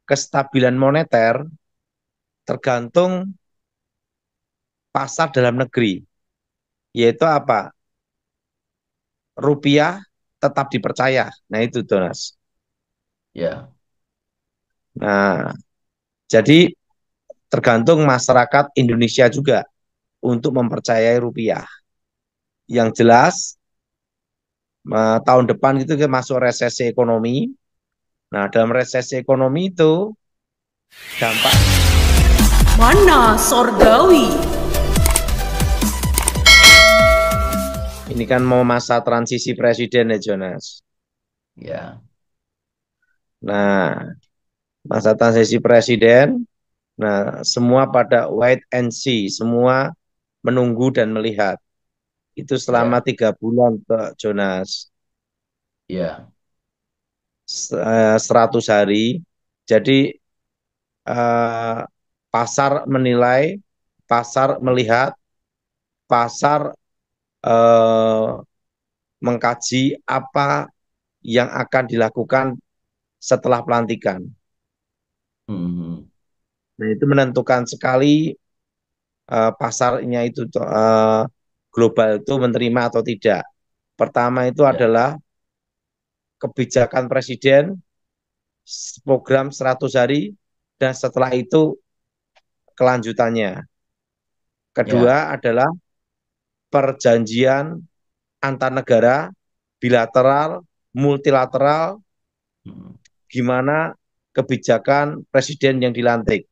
kestabilan moneter tergantung pasar dalam negeri, yaitu apa? Rupiah tetap dipercaya. Nah, itu Donas. Ya, Nah, jadi tergantung masyarakat Indonesia juga untuk mempercayai rupiah. Yang jelas, tahun depan itu kita masuk resesi ekonomi. Nah, dalam resesi ekonomi itu dampak Mana Sorgawi? ini kan mau masa transisi presiden ya Jonas. ya, Nah, masa transisi presiden, nah semua pada wait and see, semua menunggu dan melihat. Itu selama ya, 3 bulan, Jonas. ya, 100 hari. Jadi eh, pasar menilai, pasar melihat, pasar eh, mengkaji apa yang akan dilakukan setelah pelantikan. hmm, Nah, itu menentukan sekali pasarnya itu global itu menerima atau tidak. Pertama itu ya, adalah kebijakan presiden, program 100 hari, dan setelah itu kelanjutannya. ya, Kedua adalah perjanjian antar negara, bilateral, multilateral, hmm, gimana kebijakan presiden yang dilantik.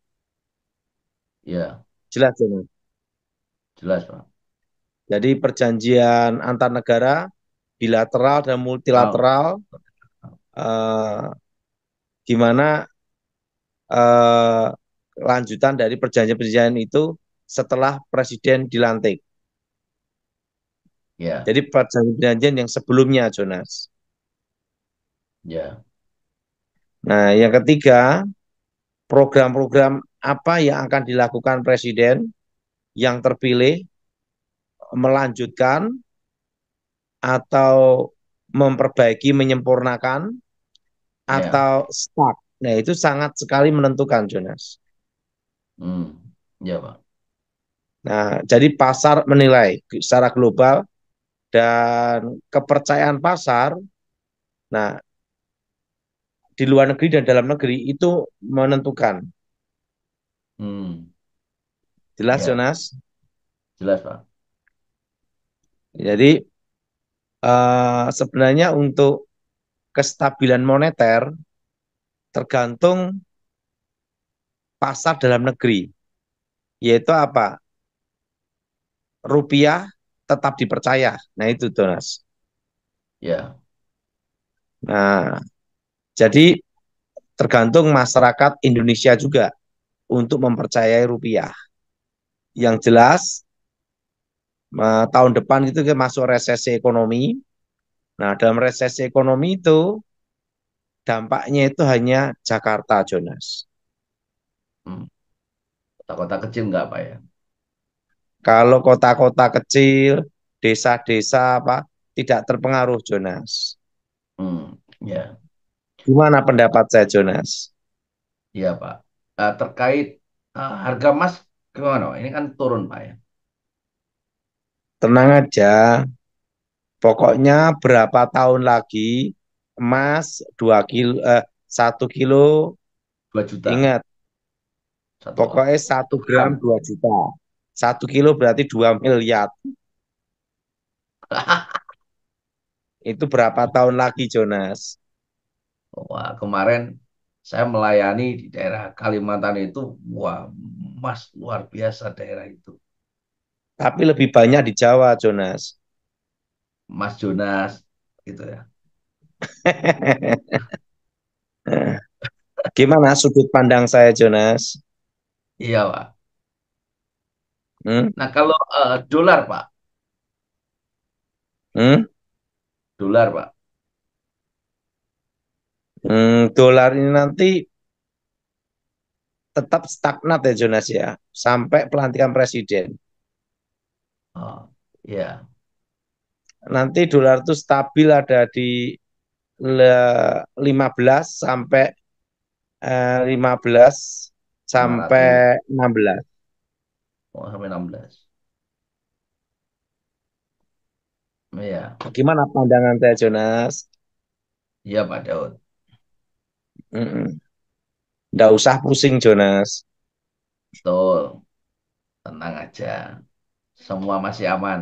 ya, Jelas, jelas. jelas Pak. Jadi perjanjian antar negara, bilateral dan Wow. multilateral, eh, gimana eh, lanjutan dari perjanjian-perjanjian itu setelah presiden dilantik. Ya, Jadi perjanjian-perjanjian yang sebelumnya, Jonas. ya, Nah, yang ketiga, program-program apa yang akan dilakukan presiden yang terpilih melanjutkan atau memperbaiki, menyempurnakan ya, atau stuck. Nah, itu sangat sekali menentukan, Jonas. hmm, ya Pak. Nah, jadi pasar menilai secara global dan kepercayaan pasar. Nah, di luar negeri dan dalam negeri itu menentukan. Hmm, Jelas, ya, Jonas? jelas Pak. Jadi sebenarnya untuk kestabilan moneter tergantung pasar dalam negeri, yaitu apa? Rupiah tetap dipercaya. Nah, itu, Jonas. Ya, Nah, jadi tergantung masyarakat Indonesia juga untuk mempercayai rupiah. Yang jelas, tahun depan itu kita masuk resesi ekonomi. Nah, dalam resesi ekonomi itu dampaknya itu hanya Jakarta, Jonas. hmm. Kota-kota kecil nggak Pak ya? Kalau kota-kota kecil, desa-desa apa tidak terpengaruh, Jonas. Hmm, ya, Gimana pendapat saya, Jonas? iya Pak. Terkait harga emas gimana Pak? Ini kan turun Pak ya. Tenang aja, pokoknya berapa tahun lagi emas 2 kilo, 1 kilo, 2 juta ingat, satu pokoknya satu 1 gram gram. 2 juta. 1 kilo berarti 2 miliar. Itu berapa tahun lagi, Jonas? Wah, kemarin saya melayani di daerah Kalimantan itu, wah, emas luar biasa daerah itu. Tapi lebih banyak di Jawa, Jonas. Mas Jonas, gitu ya. Gimana sudut pandang saya, Jonas? Iya Pak. Hmm? Nah kalau dolar Pak, Hmm? dolar Pak. Dolar ini nanti tetap stagnat ya, Jonas ya, sampai pelantikan presiden. Oh, iya, Nanti dolar itu stabil ada di 15 sampai 15 sampai 500. 16. Oh, sampai 16. Iya, Gimana pandangan saya, Jonas? iya Pak Daud. Mm-mm. Nggak usah pusing, Jonas. Betul, tenang aja. Semua masih aman.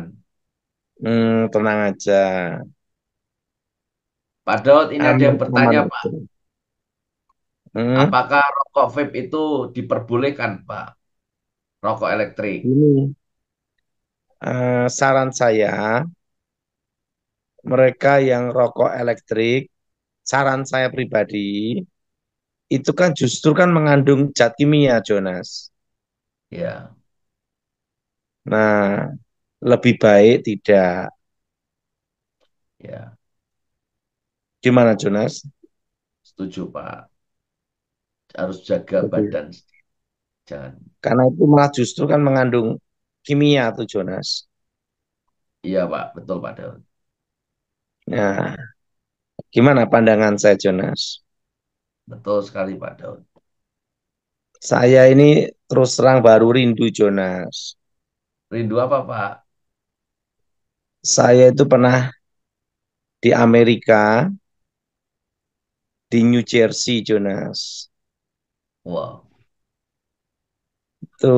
Tenang aja. Pak Daud, ini ada Aman, yang aman bertanya, Pak. aja. Hmm, Apakah rokok vape itu diperbolehkan, Pak? Rokok elektrik. Ini saran saya, mereka yang rokok elektrik, saran saya pribadi, itu kan justru kan mengandung zat kimia, Jonas. Ya, Nah, lebih baik tidak. ya, Gimana, Jonas? setuju, Pak. Harus jaga Lebih. badan. Jangan. Karena itu malah justru kan mengandung kimia tuh, Jonas. Iya, Pak. Betul, Pak Daud. Nah, gimana pandangan saya, Jonas? Betul sekali, Pak Daud. Saya ini terus terang baru rindu, Jonas. Rindu apa, Pak? Saya itu pernah di Amerika, di New Jersey, Jonas. Wow. Itu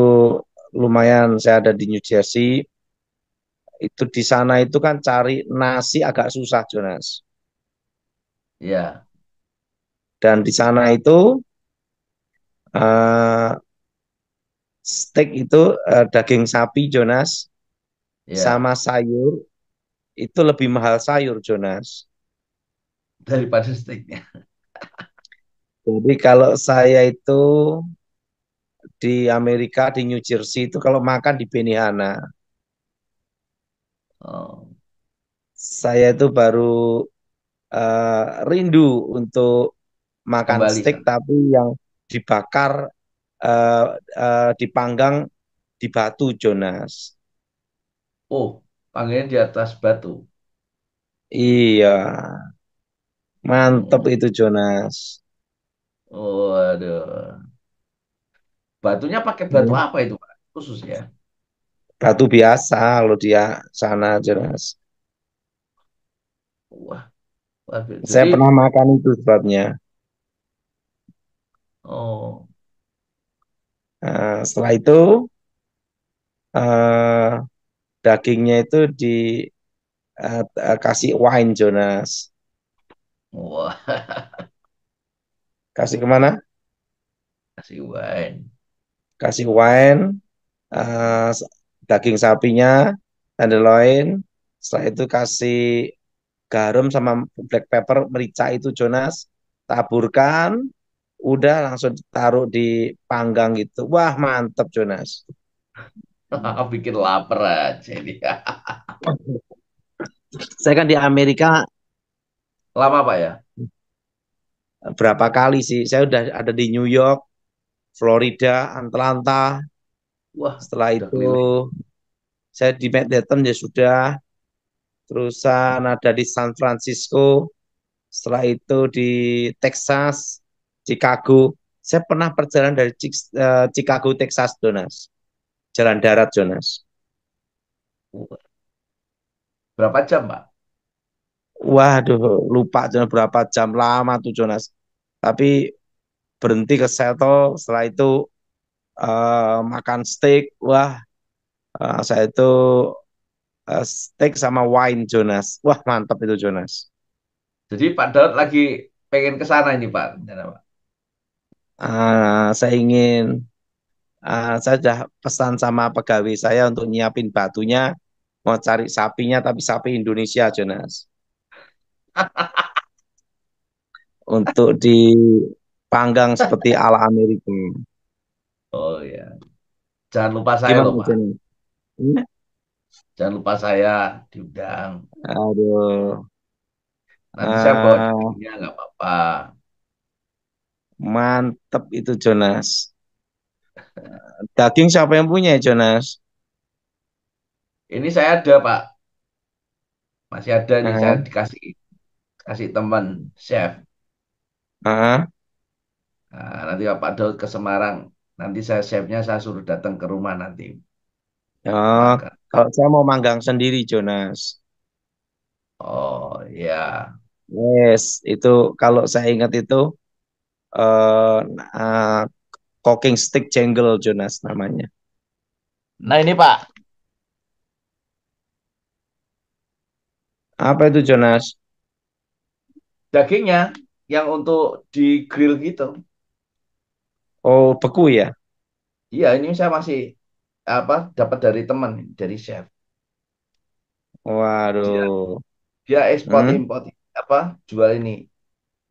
lumayan saya ada di New Jersey. Itu di sana itu kan cari nasi agak susah, Jonas. Ya, Dan di sana itu eh, steak itu daging sapi, Jonas, sama ya. sayur itu lebih mahal sayur, Jonas. Daripada steaknya. Jadi kalau saya itu di Amerika, di New Jersey itu kalau makan di Benihana, Oh, saya itu baru rindu untuk makan kembali steak sana. tapi yang dibakar, eh, dipanggang di batu, Jonas. Oh, panggilnya di atas batu. Iya, mantep Hmm. itu, Jonas. Oh, aduh. Batunya pakai batu Hmm, apa itu, Pak? Khusus ya. Batu biasa kalau dia sana, Jonas. Wah, wah, Saya jadi, pernah makan itu sebabnya. oh, Setelah itu eh, dagingnya itu dikasih wine, Jonas. wah, Kasih kemana? kasih wine. Kasih wine, eh, daging sapinya, tenderloin. Setelah itu kasih garam sama black pepper, merica itu, Jonas. Taburkan, udah langsung taruh di panggang gitu. Wah, mantep, Jonas. Bikin lapar aja ini. Saya kan di Amerika Lama, Pak ya? berapa kali sih. Saya udah ada di New York, Florida, Atlanta. Wah, Setelah udah itu keliling. saya di Manhattan ya sudah. Terusan ada di San Francisco. Setelah itu di Texas, Chicago. Saya pernah perjalanan dari Chicago, Texas, Jonas. Jalan darat, Jonas. Wah, berapa jam, Pak? Waduh, lupa Jonas berapa jam lama tuh, Jonas. Tapi berhenti ke Seattle, setelah itu makan steak. Wah, saya itu steak sama wine, Jonas. Wah, mantap itu, Jonas. Jadi Pak Daud lagi pengen ke sana ini, Pak. Rencana, Pak. Saya ingin, saya sudah pesan sama pegawai saya untuk nyiapin batunya, mau cari sapinya, tapi sapi Indonesia, Jonas. Untuk dipanggang seperti ala Amerika. Oh ya, jangan lupa saya loh, Gimana, Pak. Jonas? Hmm? Jangan lupa saya diundang. Aduh, Nanti saya bawa eh, dagingnya, nggak apa-apa. mantep itu, Jonas. Daging siapa yang punya, Jonas? Ini saya ada, Pak. Masih ada nih, saya Ah, dikasih kasih teman chef. ah, Nah, nanti Pak Daud ke Semarang. Nanti chefnya saya suruh datang ke rumah nanti Oh, makan. kalau saya mau manggang sendiri, Jonas. Oh ya, Yes, itu kalau saya ingat itu eh uh, cooking stick jengle, Jonas namanya. nah ini Pak, Apa itu, Jonas? dagingnya yang untuk di grill gitu. Oh, beku ya? Iya, ini saya masih apa dapat dari teman, dari chef. Dia Waduh. dia ekspor Hmm? impor apa jual ini,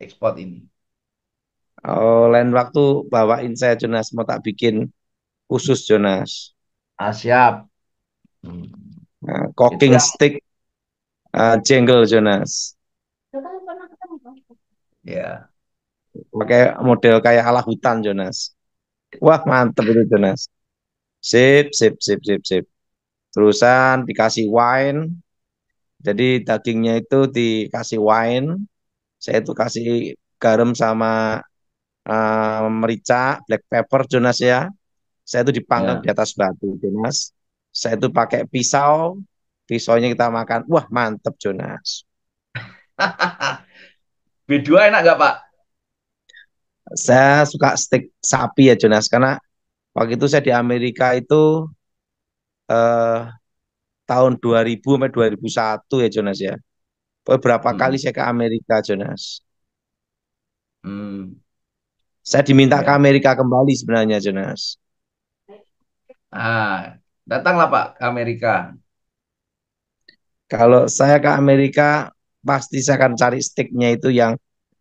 ekspor ini. Oh, lain waktu bawain saya, Jonas. Mau tak bikin khusus, Jonas. Ah, siap. Hmm. Nah, Itu cooking yang stick jengle, Jonas. ya. Pakai model kayak ala hutan, Jonas. Wah, mantep itu, Jonas. Sip, sip, sip, sip, sip. Terusan dikasih wine. Jadi dagingnya itu dikasih wine. Saya itu kasih garam sama merica, black pepper, Jonas ya. Saya itu dipanggang di Ya. atas batu, Jonas. Saya itu pakai pisau. Pisaunya kita makan. Wah, mantep, Jonas. B2 enak nggak Pak? Saya suka steak sapi ya, Jonas. Karena waktu itu saya di Amerika itu eh, tahun 2000 sampai 2001 ya, Jonas ya. Beberapa kali Hmm. saya ke Amerika, Jonas. Hmm. Saya diminta ke Ya. Amerika kembali sebenarnya, Jonas. Ah, datanglah Pak ke Amerika. Kalau saya ke Amerika, pasti saya akan cari steaknya itu yang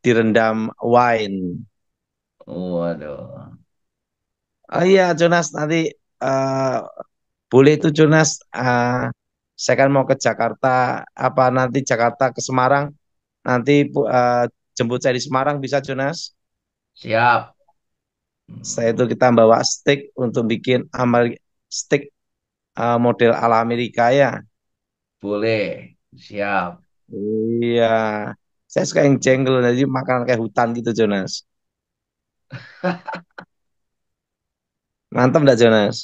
direndam wine. Waduh. Oh iya, Jonas, nanti eh, boleh itu, Jonas. Saya kan mau ke Jakarta, apa nanti Jakarta ke Semarang, nanti jemput saya di Semarang bisa, Jonas. Siap. Saya itu Hmm. kita bawa steak untuk bikin steak model ala Amerika ya. Boleh. Siap. Iya, saya suka yang jengle, jadi makanan kayak hutan gitu, Jonas. Mantap nggak, Jonas?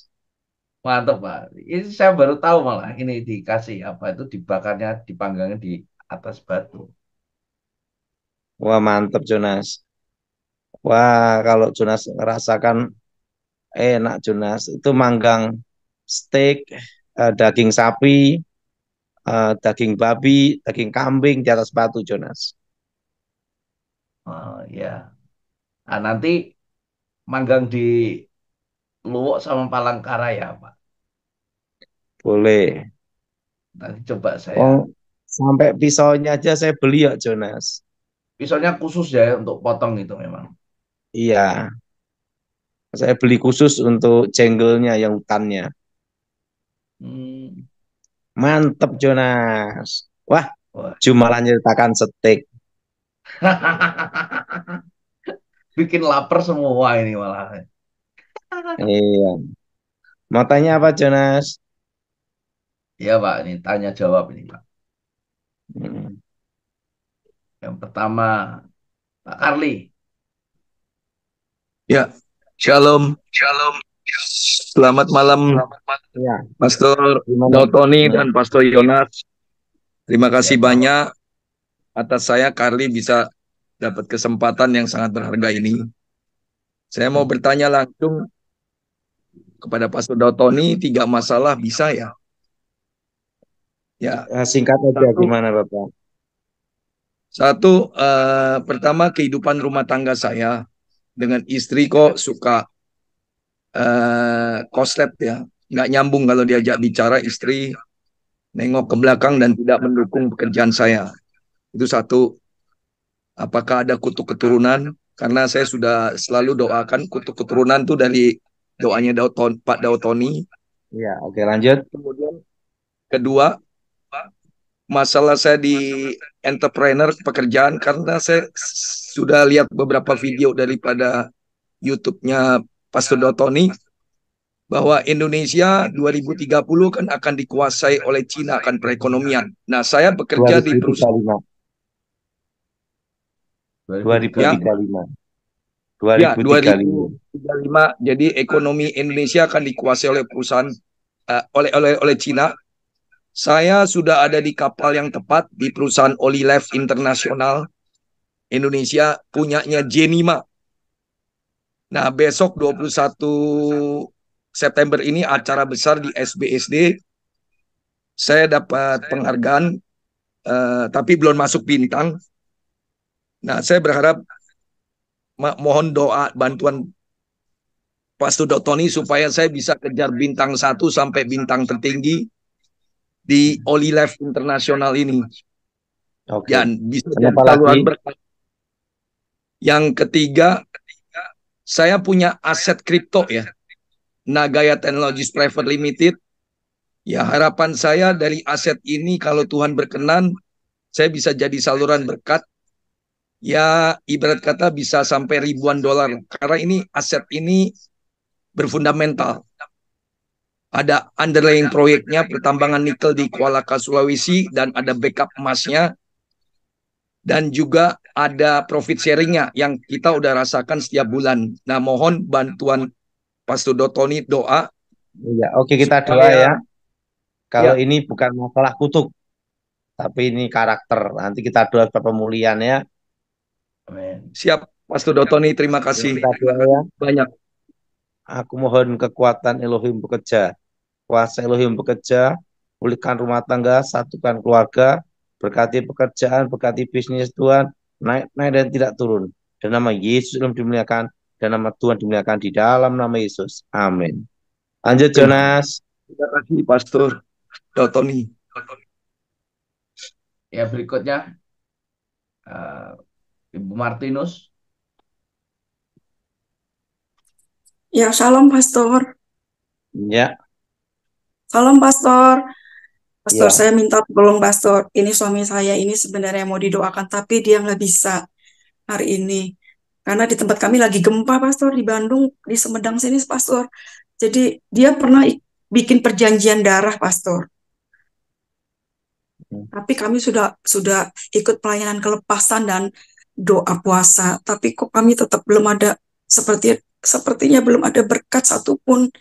Mantap, Pak. Ini saya baru tahu malah ini dikasih apa itu dibakarnya, dipanggangnya di atas batu. Wah, mantap, Jonas. Wah, kalau Jonas ngerasakan enak, Jonas. Itu manggang steak, daging sapi, daging babi, daging kambing di atas batu, Jonas. Oh ya. Nah, nanti manggang di Luwuk sama Palangkaraya, Pak. Boleh. Nanti coba saya. Oh, sampai pisaunya aja saya beli ya, Jonas. Pisaunya khusus ya untuk potong itu memang. Iya, saya beli khusus untuk jengelnya yang hutannya. Hmm. Mantep, Jonas. Wah, Wah. Jumalan nyeritakan steak. Bikin lapar semua ini malah. Iya. Mau tanya apa, Jonas? Ya, Pak, ini tanya jawab ini, Pak. Hmm. Yang pertama, Pak Karli. Ya, shalom. Shalom. Selamat malam, Ya, Pastor gimana? Dautoni Nah, dan Pastor Yonas. Terima Ya, kasih selamat. banyak atas saya, Carly, bisa dapat kesempatan yang sangat berharga ini. Saya mau bertanya langsung kepada Pastor Dautoni, 3 masalah bisa ya? Ya, singkat aja satu, gimana, Bapak? satu pertama kehidupan rumah tangga saya dengan istri kok suka koslet ya, nggak nyambung kalau diajak bicara istri nengok ke belakang dan tidak mendukung pekerjaan saya. Itu satu. Apakah ada kutuk keturunan? Karena saya sudah selalu doakan kutuk keturunan itu dari doanya Pak Dautoni. Ya, oke lanjut. Kemudian kedua, masalah saya di entrepreneur pekerjaan karena saya sudah lihat beberapa video daripada YouTube-nya Pastor Dautoni bahwa Indonesia 2030 kan akan dikuasai oleh Cina akan perekonomian. Nah, saya bekerja di perusahaan 2035. ya 2035. 2035. Ya, 2035. 2035. Jadi ekonomi Indonesia akan dikuasai oleh perusahaan oleh Cina. Saya sudah ada di kapal yang tepat di perusahaan Olilef Internasional Indonesia punyanya Jenima. Nah, besok 21 September ini acara besar di SBSD. Saya dapat penghargaan, tapi belum masuk bintang. Nah, saya berharap mohon doa bantuan Pastor Tony supaya saya bisa kejar bintang 1 sampai bintang tertinggi di Olilef Internasional ini. Oke. Dan bisa jadi Kenapa saluran lagi? berkat. Yang ketiga, saya punya aset kripto ya. Nagaya Technologies Private Limited. Ya, harapan saya dari aset ini kalau Tuhan berkenan, saya bisa jadi saluran berkat. Ya, ibarat kata bisa sampai ribuan dolar. Karena ini aset ini berfundamental. Ada underlying proyeknya pertambangan nikel di Kuala Sulawesi dan ada backup emasnya. Dan juga ada profit sharingnya yang kita udah rasakan setiap bulan. Nah, mohon bantuan Pastor Dotoni doa. Ya, oke, kita doa ya. Kalau Ya. ini bukan masalah kutuk, tapi ini karakter. Nanti kita doa pemulihan ya. Amin. Siap, Pastor Dotoni, terima kasih Kita doa ya. banyak. Aku mohon kekuatan Elohim bekerja. Kuasa Elohim bekerja, pulihkan rumah tangga, satukan keluarga, berkati pekerjaan, berkati bisnis Tuhan, naik dan tidak turun. Dan nama Yesus yang dimuliakan, dan nama Tuhan dimuliakan di dalam nama Yesus. Amin. Lanjut Jonas. Terima kasih Pastor Dotoni. Ya, berikutnya Ibu Martinus. Ya, shalom Pastor. Ya. Shalom Pastor. Pastor, Ya. saya minta tolong Pastor. Ini suami saya ini sebenarnya mau didoakan, tapi dia nggak bisa hari ini. Karena di tempat kami lagi gempa Pastor, di Bandung, di Sumedang sini Pastor. Jadi dia pernah bikin perjanjian darah Pastor. Tapi kami sudah ikut pelayanan kelepasan dan doa puasa. Tapi kok kami tetap belum ada, sepertinya belum ada berkat satupun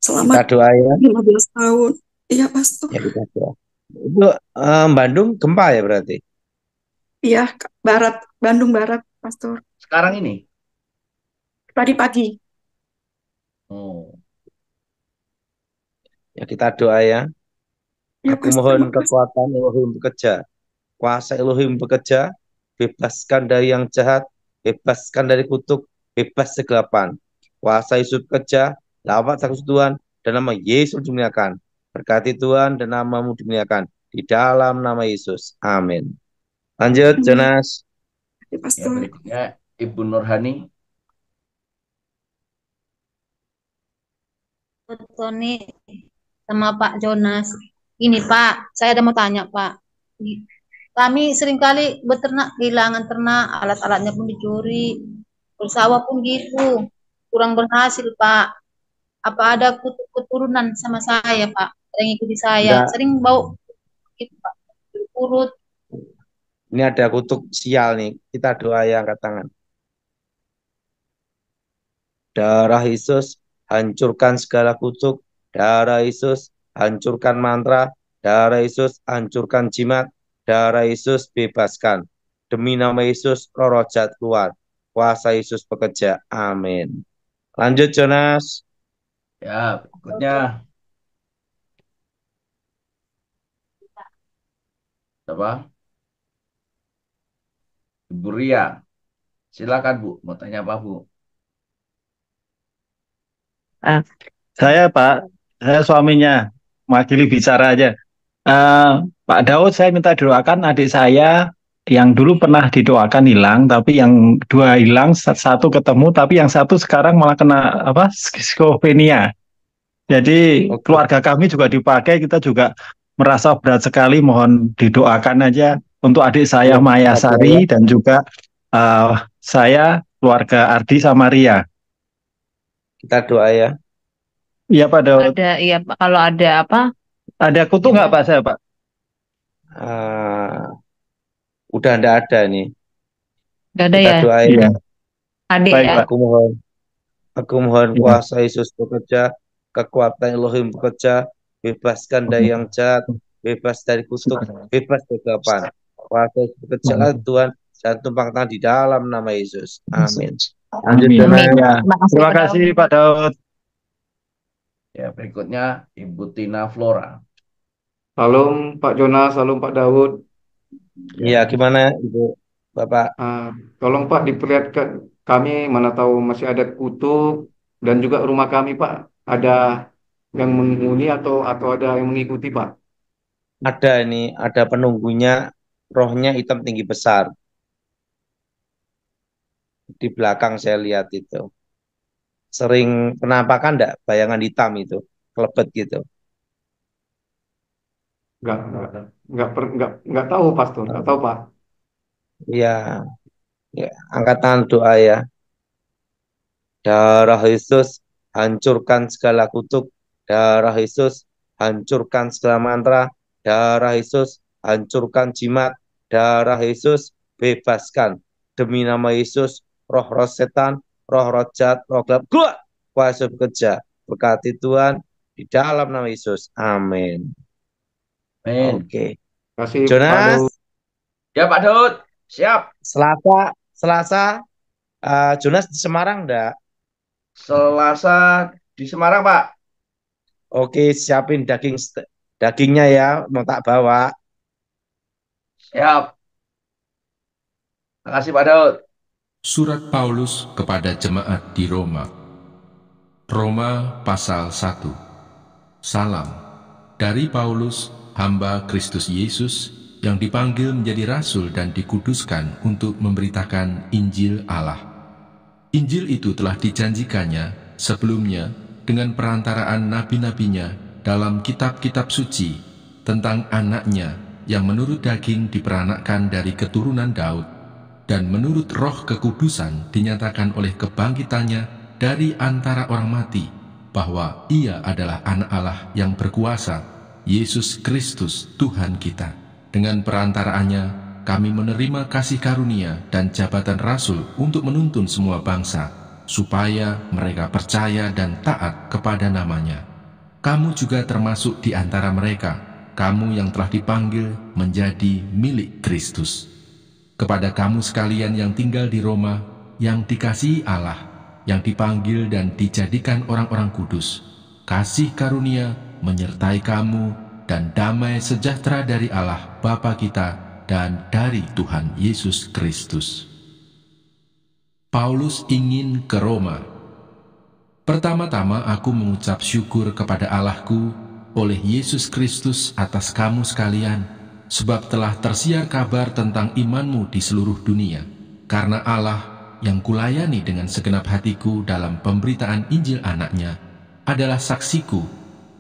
selama Kita doa ya. 15 tahun. Iya, Pastor. Ya, kita doa. Itu Bandung gempa ya berarti? Iya, Bandung Barat, Pastor. Sekarang ini? Tadi pagi. Oh. Ya, kita doa ya. Ya, Aku Pastor, mohon makasih. kekuatan Elohim bekerja. Kuasa Elohim bekerja. Bebaskan dari yang jahat. Bebaskan dari kutuk. Bebas kegelapan. Kuasa Yesus bekerja. Lawat saksi Tuhan. Dan nama Yesus dimuliakan. Berkati Tuhan dan namamu dimuliakan. Di dalam nama Yesus. Amin. Lanjut, Jonas. Ya, Ya, Pastor. berikutnya Ibu Nurhani. Tony sama Pak Jonas. Ini Pak, saya ada mau tanya Pak. Kami seringkali beternak kehilangan ternak, alat-alatnya pun dicuri, bersawah pun gitu, kurang berhasil Pak. Apa ada keturunan sama saya Pak, yang ikuti saya, Enggak. sering bau gitu Pak, urut. Ini ada kutuk sial nih. Kita doa ya, angkat tangan. Darah Yesus, hancurkan segala kutuk. Darah Yesus, hancurkan mantra. Darah Yesus, hancurkan jimat. Darah Yesus, bebaskan. Demi nama Yesus, roh roh jahat keluar. Kuasa Yesus bekerja. Amin. Lanjut, Jonas. Ya, berikutnya apa? Ibu Ria. Silakan Bu, mau tanya apa Bu? Saya Pak, saya suaminya, mewakili bicara aja. Pak Daud, saya minta doakan adik saya yang dulu pernah didoakan hilang, tapi yang dua hilang, satu ketemu, tapi yang satu sekarang malah kena apa? Skizofrenia. Jadi Oke. keluarga kami juga dipakai, kita juga merasa berat sekali. Mohon didoakan aja untuk adik saya Ya, Maya kita doa ya. Sari dan juga saya keluarga Ardi sama Ria. Kita doa ya. Iya Pak Daud. Ada, iya Pak. Kalau ada apa? Ada kutu nggak Pak saya Pak? Udah enggak ada nih. Gak ada Kita ya? doain. Iya. Adik Baik, ya. Pak. Aku mohon Ya. kuasa Yesus bekerja, kekuatan Elohim bekerja, bebaskan dari yang jahat, bebas dari kutuk, bebas dari kegelapan. Kuasa Yesus bekerjalah Tuhan, dan tumpang tangan di dalam nama Yesus. Amin. Lanjut, Amin. Jonas. Amin. Ya. Terima kasih Terima Pak kasih Daud. Pak Daud. Ya, berikutnya Ibu Tina Flora. Salam Pak Jonas, salam Pak Daud. Iya, Ya, gimana Ibu, Bapak? Tolong Pak diperlihatkan kami, mana tahu masih ada kutub dan juga rumah kami Pak ada yang menghuni atau ada yang mengikuti Pak. Ada ini, ada penunggunya, rohnya hitam tinggi besar. Di belakang saya lihat itu. Sering penampakan enggak bayangan hitam itu, kelebet gitu. Nggak tahu Pastor, nggak tahu Pak. Iya, ya, angkat tangan doa ya. Darah Yesus hancurkan segala kutuk. Darah Yesus hancurkan segala mantra. Darah Yesus hancurkan jimat. Darah Yesus bebaskan. Demi nama Yesus, roh-roh setan, roh-roh jahat, roh gelap, keluar. Kuasa bekerja. Berkati Tuhan di dalam nama Yesus. Amin. amin. Oke. Terima kasih Pak Jonas, Daud. Ya Pak Daud, siap. Selasa, Jonas di Semarang enggak? Selasa di Semarang Pak. Oke, siapin dagingnya ya, mau tak bawa. Siap. Terima kasih Pak Daud. Surat Paulus kepada jemaat di Roma. Roma pasal 1. Salam dari Paulus, hamba Kristus Yesus, yang dipanggil menjadi rasul dan dikuduskan untuk memberitakan Injil Allah. Injil itu telah dijanjikannya sebelumnya dengan perantaraan nabi-nabinya dalam kitab-kitab suci tentang anaknya yang menurut daging diperanakkan dari keturunan Daud, dan menurut roh kekudusan dinyatakan oleh kebangkitannya dari antara orang mati, bahwa ia adalah anak Allah yang berkuasa, Yesus Kristus Tuhan kita. Dengan perantaraannya kami menerima kasih karunia dan jabatan rasul untuk menuntun semua bangsa, supaya mereka percaya dan taat kepada namanya. Kamu juga termasuk di antara mereka, kamu yang telah dipanggil menjadi milik Kristus. Kepada kamu sekalian yang tinggal di Roma, yang dikasihi Allah, yang dipanggil dan dijadikan orang-orang kudus, kasih karunia menyertai kamu dan damai sejahtera dari Allah Bapa kita dan dari Tuhan Yesus Kristus. Paulus ingin ke Roma. Pertama-tama aku mengucap syukur kepada Allahku oleh Yesus Kristus atas kamu sekalian, sebab telah tersiar kabar tentang imanmu di seluruh dunia. Karena Allah yang kulayani dengan segenap hatiku dalam pemberitaan Injil anaknya adalah saksiku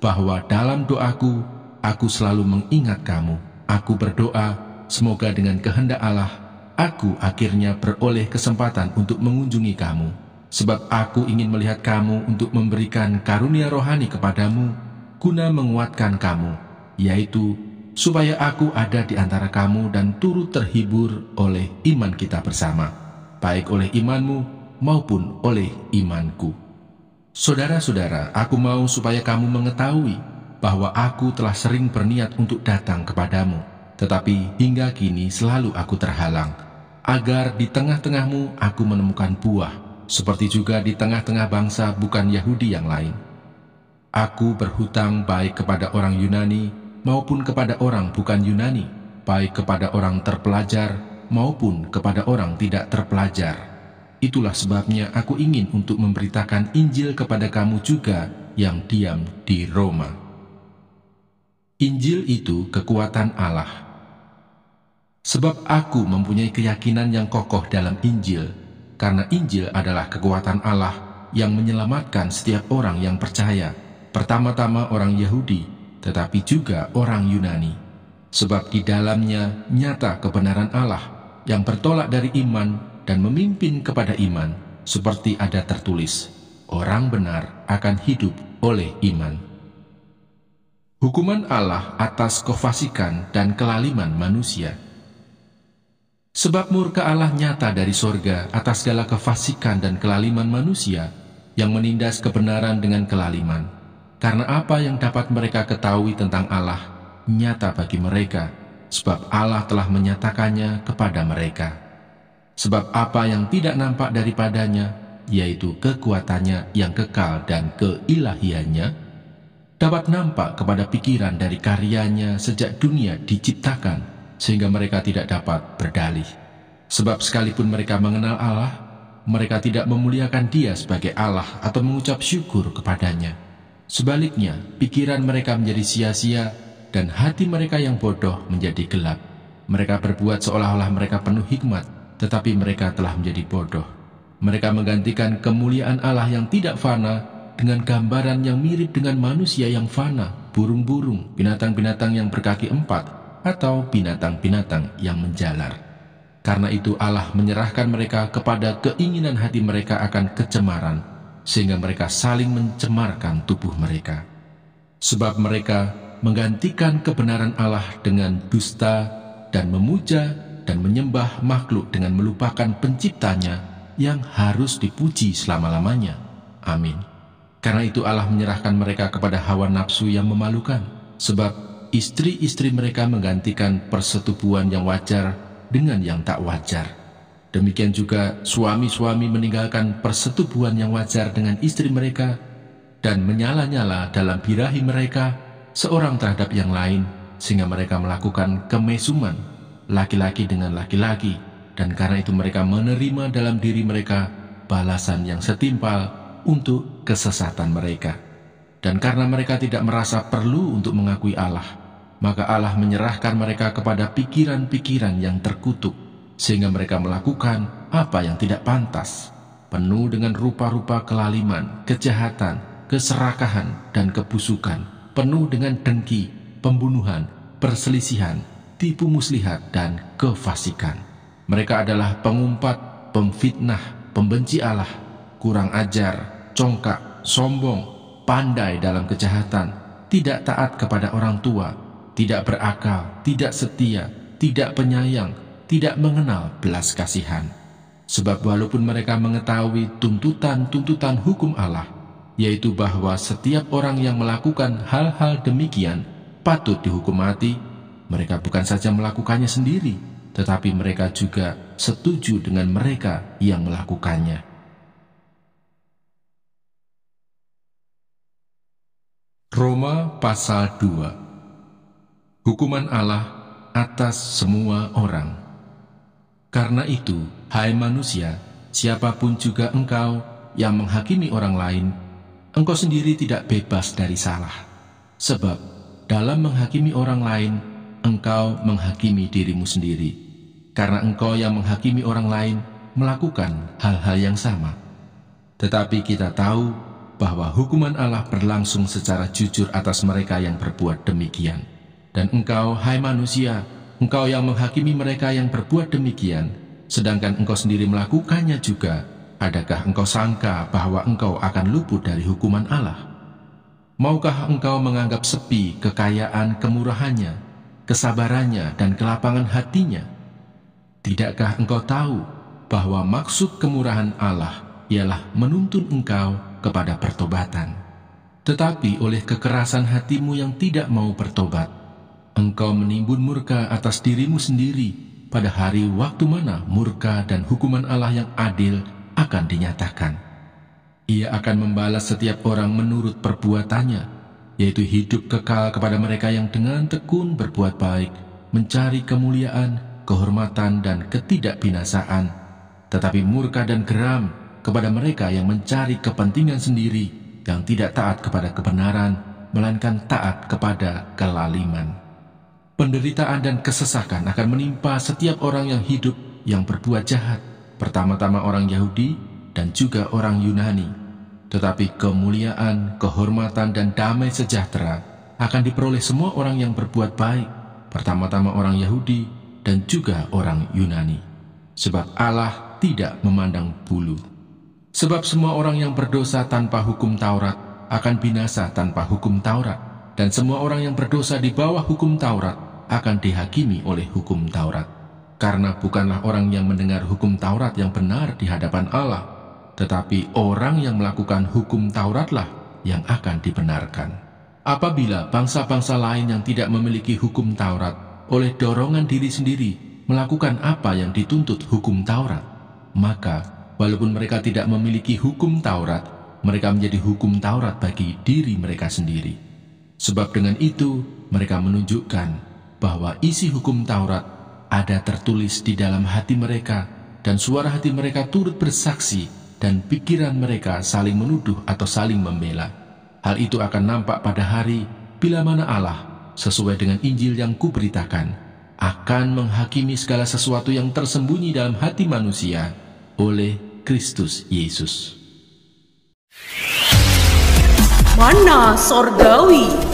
bahwa dalam doaku aku selalu mengingat kamu. Aku berdoa semoga dengan kehendak Allah aku akhirnya beroleh kesempatan untuk mengunjungi kamu, sebab aku ingin melihat kamu untuk memberikan karunia rohani kepadamu guna menguatkan kamu, yaitu supaya aku ada di antara kamu dan turut terhibur oleh iman kita bersama, baik oleh imanmu maupun oleh imanku. Saudara-saudara, aku mau supaya kamu mengetahui bahwa aku telah sering berniat untuk datang kepadamu, tetapi hingga kini selalu aku terhalang, agar di tengah-tengahmu aku menemukan buah, seperti juga di tengah-tengah bangsa bukan Yahudi yang lain. Aku berhutang baik kepada orang Yunani maupun kepada orang bukan Yunani, baik kepada orang terpelajar maupun kepada orang tidak terpelajar. Itulah sebabnya aku ingin untuk memberitakan Injil kepada kamu juga yang diam di Roma. Injil itu kekuatan Allah. Sebab aku mempunyai keyakinan yang kokoh dalam Injil, karena Injil adalah kekuatan Allah yang menyelamatkan setiap orang yang percaya, pertama-tama orang Yahudi, tetapi juga orang Yunani. Sebab di dalamnya nyata kebenaran Allah yang bertolak dari iman dan memimpin kepada iman, seperti ada tertulis, orang benar akan hidup oleh iman. Hukuman Allah atas kefasikan dan kelaliman manusia. Sebab murka Allah nyata dari sorga atas segala kefasikan dan kelaliman manusia yang menindas kebenaran dengan kelaliman. Karena apa yang dapat mereka ketahui tentang Allah nyata bagi mereka, sebab Allah telah menyatakannya kepada mereka. Sebab apa yang tidak nampak daripadanya, yaitu kekuatannya yang kekal dan keilahiannya, dapat nampak kepada pikiran dari karyanya sejak dunia diciptakan, sehingga mereka tidak dapat berdalih. Sebab sekalipun mereka mengenal Allah, mereka tidak memuliakan Dia sebagai Allah atau mengucap syukur kepadanya. Sebaliknya, pikiran mereka menjadi sia-sia dan hati mereka yang bodoh menjadi gelap. Mereka berbuat seolah-olah mereka penuh hikmat, tetapi mereka telah menjadi bodoh. Mereka menggantikan kemuliaan Allah yang tidak fana dengan gambaran yang mirip dengan manusia yang fana, burung-burung, binatang-binatang yang berkaki 4, atau binatang-binatang yang menjalar. Karena itu Allah menyerahkan mereka kepada keinginan hati mereka akan kecemaran, sehingga mereka saling mencemarkan tubuh mereka. Sebab mereka menggantikan kebenaran Allah dengan dusta dan memuja dan menyembah makhluk dengan melupakan penciptanya yang harus dipuji selama-lamanya. Amin. Karena itu Allah menyerahkan mereka kepada hawa nafsu yang memalukan, sebab istri-istri mereka menggantikan persetubuhan yang wajar dengan yang tak wajar. Demikian juga suami-suami meninggalkan persetubuhan yang wajar dengan istri mereka dan menyala-nyala dalam birahi mereka seorang terhadap yang lain, sehingga mereka melakukan kemesuman laki-laki dengan laki-laki, dan karena itu mereka menerima dalam diri mereka balasan yang setimpal untuk kesesatan mereka. Dan karena mereka tidak merasa perlu untuk mengakui Allah, maka Allah menyerahkan mereka kepada pikiran-pikiran yang terkutuk, sehingga mereka melakukan apa yang tidak pantas, penuh dengan rupa-rupa kelaliman, kejahatan, keserakahan, dan kebusukan, penuh dengan dengki, pembunuhan, perselisihan, tipu muslihat, dan kefasikan. Mereka adalah pengumpat, pemfitnah, pembenci Allah, kurang ajar, congkak, sombong, pandai dalam kejahatan, tidak taat kepada orang tua, tidak berakal, tidak setia, tidak penyayang, tidak mengenal belas kasihan. Sebab walaupun mereka mengetahui tuntutan-tuntutan hukum Allah, yaitu bahwa setiap orang yang melakukan hal-hal demikian patut dihukum mati, mereka bukan saja melakukannya sendiri, tetapi mereka juga setuju dengan mereka yang melakukannya. Roma pasal 2. Hukuman Allah atas semua orang. Karena itu, hai manusia, siapapun juga engkau yang menghakimi orang lain, engkau sendiri tidak bebas dari salah. Sebab dalam menghakimi orang lain, engkau menghakimi dirimu sendiri. Karena engkau yang menghakimi orang lain melakukan hal-hal yang sama. Tetapi kita tahu bahwa hukuman Allah berlangsung secara jujur atas mereka yang berbuat demikian. Dan engkau, hai manusia, engkau yang menghakimi mereka yang berbuat demikian, sedangkan engkau sendiri melakukannya juga, adakah engkau sangka bahwa engkau akan luput dari hukuman Allah? Maukah engkau menganggap sepi kekayaan kemurahannya, kesabarannya, dan kelapangan hatinya? Tidakkah engkau tahu bahwa maksud kemurahan Allah ialah menuntun engkau kepada pertobatan? Tetapi oleh kekerasan hatimu yang tidak mau bertobat, engkau menimbun murka atas dirimu sendiri pada hari waktu mana murka dan hukuman Allah yang adil akan dinyatakan. Ia akan membalas setiap orang menurut perbuatannya, yaitu hidup kekal kepada mereka yang dengan tekun berbuat baik, mencari kemuliaan, kehormatan, dan ketidakbinasaan, tetapi murka dan geram kepada mereka yang mencari kepentingan sendiri, yang tidak taat kepada kebenaran, melainkan taat kepada kelaliman. Penderitaan dan kesesakan akan menimpa setiap orang yang hidup yang berbuat jahat, pertama-tama orang Yahudi dan juga orang Yunani. Tetapi kemuliaan, kehormatan, dan damai sejahtera akan diperoleh semua orang yang berbuat baik, pertama-tama orang Yahudi dan juga orang Yunani. Sebab Allah tidak memandang bulu. Sebab semua orang yang berdosa tanpa hukum Taurat akan binasa tanpa hukum Taurat, dan semua orang yang berdosa di bawah hukum Taurat akan dihakimi oleh hukum Taurat. karena bukanlah orang yang mendengar hukum Taurat yang benar di hadapan Allah, tetapi orang yang melakukan hukum Tauratlah yang akan dibenarkan. Apabila bangsa-bangsa lain yang tidak memiliki hukum Taurat oleh dorongan diri sendiri melakukan apa yang dituntut hukum Taurat, maka walaupun mereka tidak memiliki hukum Taurat, mereka menjadi hukum Taurat bagi diri mereka sendiri. Sebab dengan itu mereka menunjukkan bahwa isi hukum Taurat ada tertulis di dalam hati mereka, dan suara hati mereka turut bersaksi, dan pikiran mereka saling menuduh atau saling membela. Hal itu akan nampak pada hari bila mana Allah, sesuai dengan Injil yang kuberitakan, akan menghakimi segala sesuatu yang tersembunyi dalam hati manusia oleh Kristus Yesus. Mana Sorgawi.